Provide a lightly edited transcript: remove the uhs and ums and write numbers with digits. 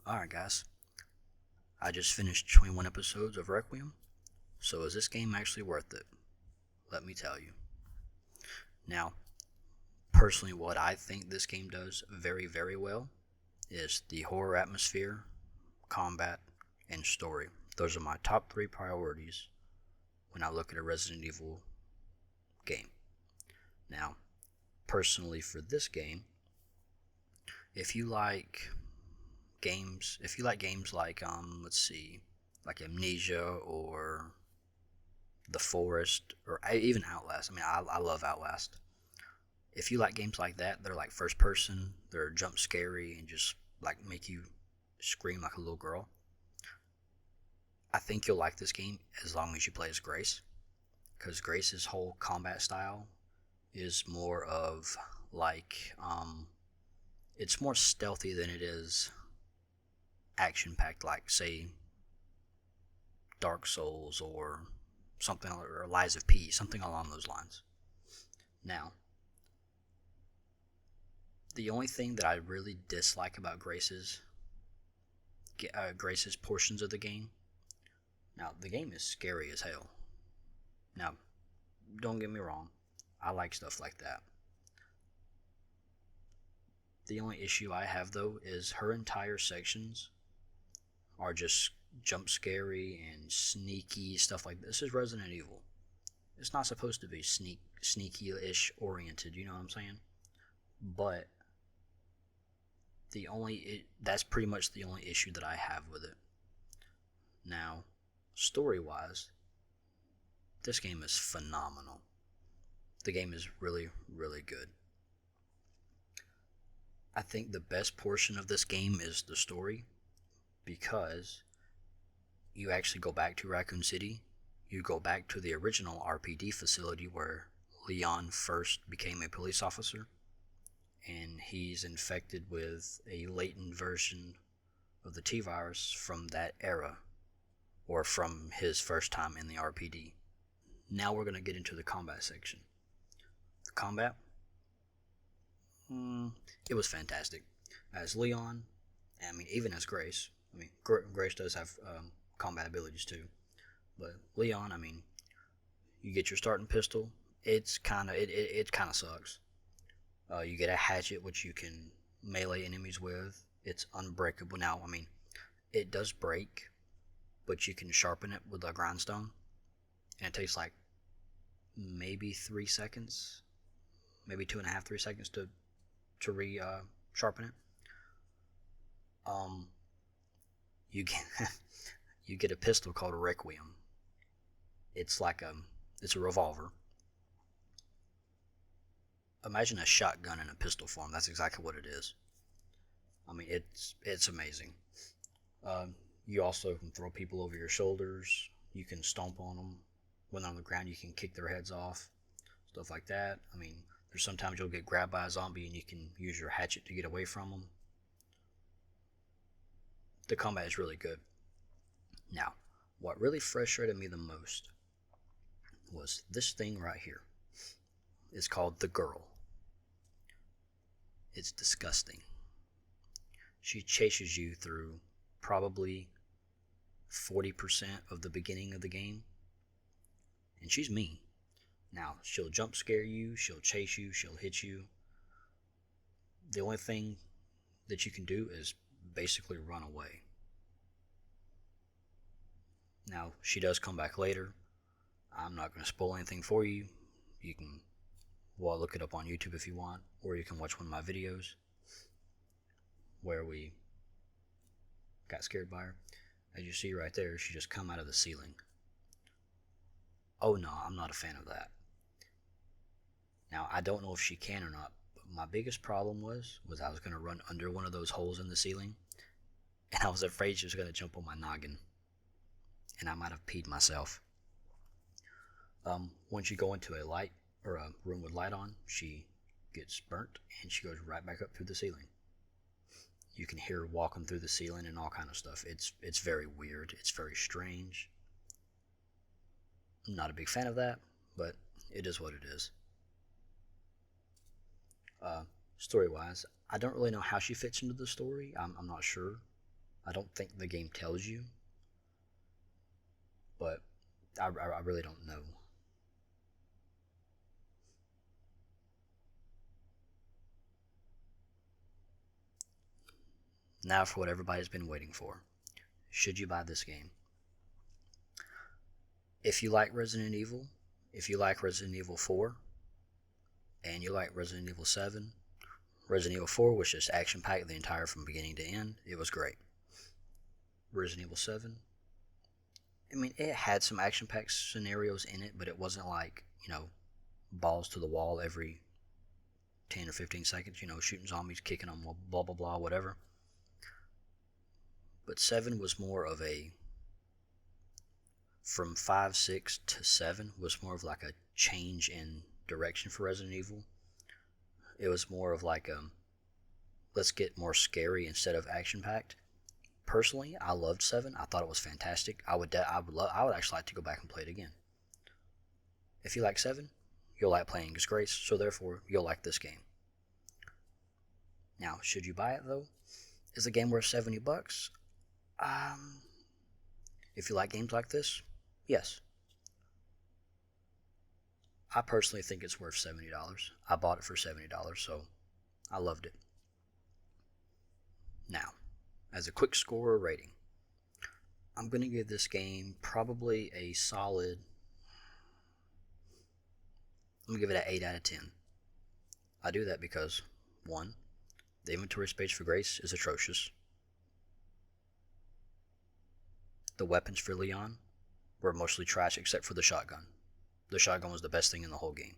Alright, guys. I just finished 21 episodes of Requiem. So, is this game actually worth it? Let me tell you. Now, personally, what I think this game does very, very well is the horror atmosphere, combat, and story. Those are my top three priorities when I look at a Resident Evil game. Now, personally, for this game, if you like games like let's see, like Amnesia or The Forest or even Outlast. I mean, I love Outlast. If you like games like that, they're like first person, they're jump scary and just like make you scream like a little girl. I think you'll like this game as long as you play as Grace, because Grace's whole combat style is more of like it's more stealthy than it is action packed, like say Dark Souls or something, or Lies of P, something along those lines. Now, the only thing that I really dislike about Grace's portions of the game. Now, the game is scary as hell. Now, don't get me wrong, I like stuff like that. The only issue I have though is her entire sections are just jump scary and sneaky stuff like this. This is Resident Evil. It's not supposed to be sneaky-ish oriented, you know what I'm saying? But that's pretty much the only issue that I have with it. Now, story-wise, this game is phenomenal. The game is really, really good. I think the best portion of this game is the story, because you actually go back to Raccoon City. You go back to the original RPD facility where Leon first became a police officer, and he's infected with a latent version of the T virus from that era, or from his first time in the RPD. Now we're going to get into the combat section. The combat, it was fantastic. As Leon, I mean, even as Grace. I mean, Grace does have combat abilities too, but Leon, I mean, you get your starting pistol. It kind of sucks. You get a hatchet which you can melee enemies with. It's unbreakable. Now, I mean, it does break, but you can sharpen it with a grindstone, and it takes like maybe 3 seconds, maybe 2.5, 3 seconds to sharpen it. You get you get a pistol called a Requiem. It's a revolver. Imagine a shotgun in a pistol form. That's exactly what it is. I mean, it's amazing. You also can throw people over your shoulders. You can stomp on them. When they're on the ground, you can kick their heads off. Stuff like that. I mean, there's sometimes you'll get grabbed by a zombie and you can use your hatchet to get away from them. The combat is really good. Now, what really frustrated me the most was this thing right here. It's called the girl. It's disgusting. She chases you through probably 40% of the beginning of the game, and she's mean. Now, she'll jump scare you, she'll chase you, she'll hit you. The only thing that you can do is basically run away. Now, she does come back later. I'm not going to spoil anything for you. You can, look it up on YouTube if you want, or you can watch one of my videos where we got scared by her. As you see right there, she just come out of the ceiling. Oh no, I'm not a fan of that. Now, I don't know if she can or not, but my biggest problem was I was going to run under one of those holes in the ceiling, and I was afraid she was going to jump on my noggin, and I might have peed myself. Once you go into a light, or a room with light on, she gets burnt, and she goes right back up through the ceiling. You can hear her walking through the ceiling and all kind of stuff. It's very weird. It's very strange. I'm not a big fan of that, but it is what it is. Story-wise, I don't really know how she fits into the story. I'm not sure. I don't think the game tells you, but I really don't know. Now for what everybody's been waiting for. Should you buy this game? If you like Resident Evil, if you like Resident Evil 4, and you like Resident Evil 7, Resident Evil 4 was just action packed the entire from beginning to end. It was great. Resident Evil 7, I mean, it had some action packed scenarios in it, but it wasn't like, balls to the wall every 10 or 15 seconds, shooting zombies, kicking them, blah, blah, blah, whatever. But 7 was more of a, from 5, 6 to 7 was more of like a change in direction for Resident Evil. It was more of like let's get more scary instead of action packed. Personally, I loved 7. I thought it was fantastic. I would actually like to go back and play it again. If you like 7, you'll like playing as Grace, so therefore you'll like this game. Now, should you buy it though? Is the game worth $70? If you like games like this, yes. I personally think it's worth $70. I bought it for $70, so I loved it. Now, as a quick score or rating, I'm going to give this game probably a solid, I'm going to give it an 8 out of 10. I do that because, 1, the inventory space for Grace is atrocious. The weapons for Leon were mostly trash except for the shotgun. The shotgun was the best thing in the whole game.